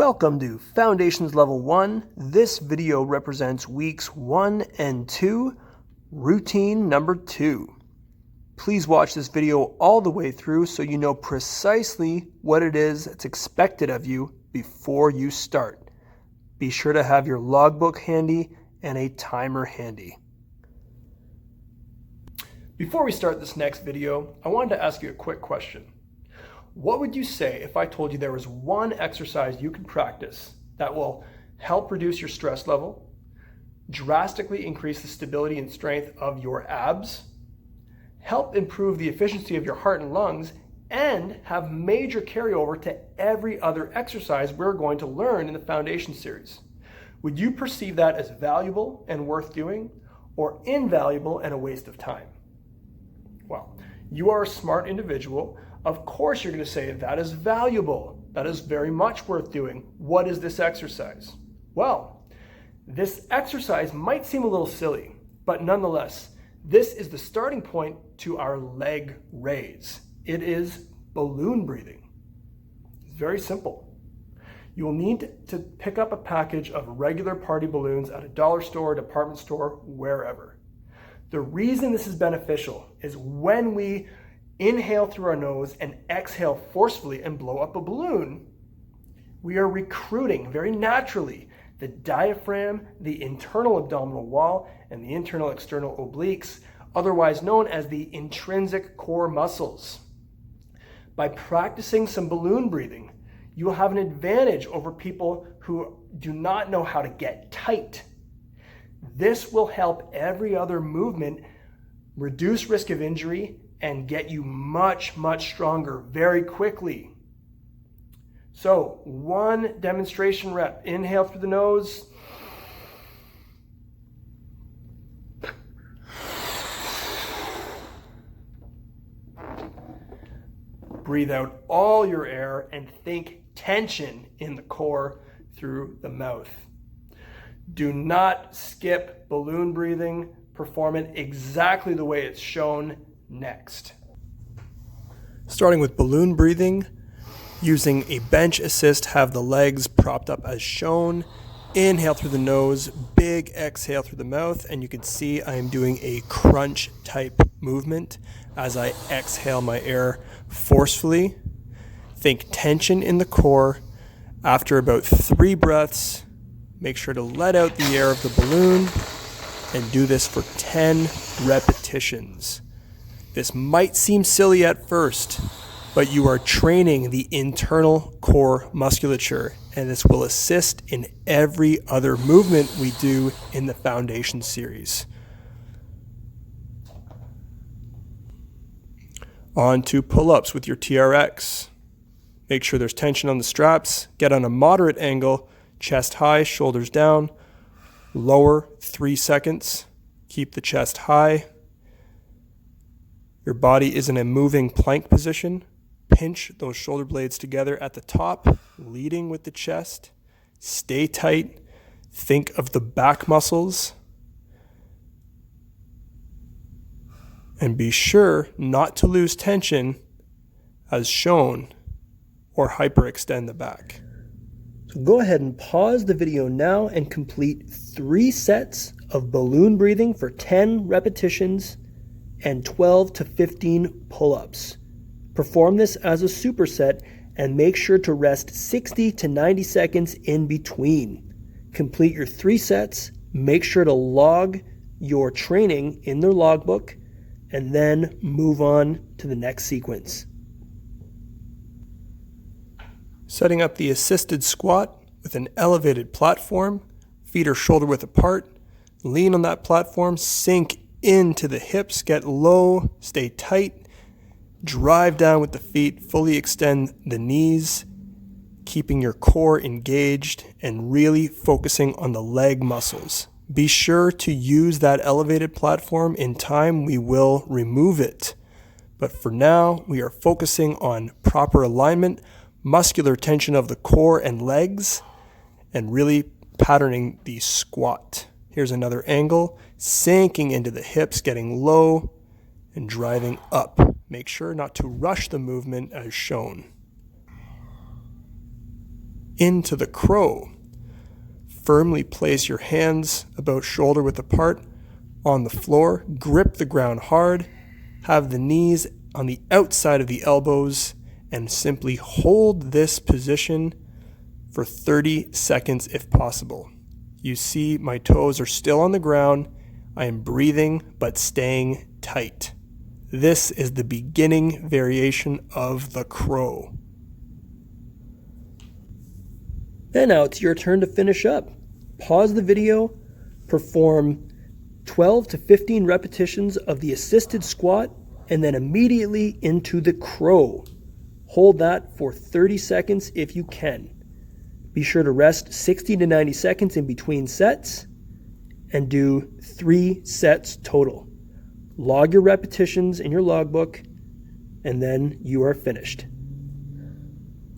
Welcome to Foundations Level 1. This video represents weeks 1 and 2, routine number 2. Please watch this video all the way through so you know precisely what it is that's expected of you before you start. Be sure to have your logbook handy and a timer handy. Before we start this next video, I wanted to ask you a quick question. What would you say if I told you there was one exercise you can practice that will help reduce your stress level, drastically increase the stability and strength of your abs, help improve the efficiency of your heart and lungs, and have major carryover to every other exercise we're going to learn in the Foundation series? Would you perceive that as valuable and worth doing, or invaluable and a waste of time? Well, you are a smart individual. Of course you're going to say that is valuable. That is very much worth doing. What is this exercise? Well, this exercise might seem a little silly, but nonetheless, this is the starting point to our leg raise. It is balloon breathing. It's very simple. You will need to pick up a package of regular party balloons at a dollar store, department store, wherever. The reason this is beneficial is when we inhale through our nose and exhale forcefully and blow up a balloon, we are recruiting very naturally the diaphragm, the internal abdominal wall, and the internal external obliques, otherwise known as the intrinsic core muscles. By practicing some balloon breathing, you will have an advantage over people who do not know how to get tight. This will help every other movement reduce risk of injury and get you much, much stronger very quickly. So, one demonstration rep. Inhale through the nose. Breathe out all your air and think tension in the core through the mouth. Do not skip balloon breathing. Perform it exactly the way it's shown next. Starting with balloon breathing, using a bench assist, have the legs propped up as shown. Inhale through the nose, big exhale through the mouth, and you can see I am doing a crunch type movement as I exhale my air forcefully. Think tension in the core. After about 3 breaths, make sure to let out the air of the balloon and do this for 10 repetitions. This might seem silly at first, but you are training the internal core musculature, and this will assist in every other movement we do in the Foundation series. On to pull-ups with your TRX. Make sure there's tension on the straps. Get on a moderate angle, chest high, shoulders down. Lower 3 seconds. Keep the chest high. Your body is in a moving plank position. Pinch those shoulder blades together at the top, leading with the chest. Stay tight. Think of the back muscles. And be sure not to lose tension as shown or hyperextend the back. So go ahead and pause the video now and complete 3 sets of balloon breathing for 10 repetitions and 12 to 15 pull-ups. Perform this as a superset and make sure to rest 60 to 90 seconds in between. Complete your 3 sets, make sure to log your training in the logbook, and then move on to the next sequence. Setting up the assisted squat with an elevated platform, feet are shoulder width apart, lean on that platform, sink into the hips, get low, stay tight, drive down with the feet, fully extend the knees, keeping your core engaged and really focusing on the leg muscles. Be sure to use that elevated platform. In time, we will remove it. But for now, we are focusing on proper alignment, muscular tension of the core and legs, and really patterning the squat. Here's another angle, sinking into the hips, getting low and driving up. Make sure not to rush the movement as shown. into the crow. Firmly place your hands about shoulder width apart on the floor. Grip the ground hard. Have the knees on the outside of the elbows and simply hold this position for 30 seconds if possible. You see my toes are still on the ground. I am breathing but staying tight. This is the beginning variation of the crow. And now it's your turn to finish up. Pause the video, perform 12 to 15 repetitions of the assisted squat, and then immediately into the crow. Hold that for 30 seconds if you can. Be sure to rest 60 to 90 seconds in between sets and do 3 sets total. Log your repetitions in your logbook, and then you are finished.